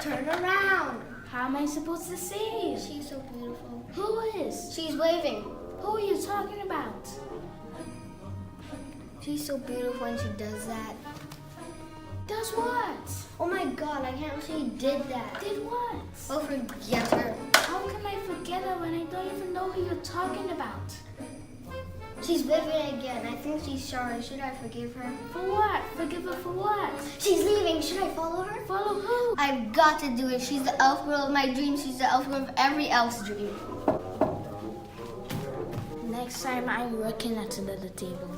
Turn around. How am I supposed to see? She's so beautiful. Who is? She's waving. Who are you talking about? She's so beautiful when she does that. Does what? Oh my God, I can't believe she did that. Did what? Oh, forget her. How can I forget her when I don't even know who you're talking about? She's waving again. I think she's sorry. Should I forgive her? For what? Forgive her for what? She's leaving. Should I follow her? Follow who? I've got to do it. She's the elf girl of my dreams. She's the elf girl of every elf's dream. Next time I'm working at another table.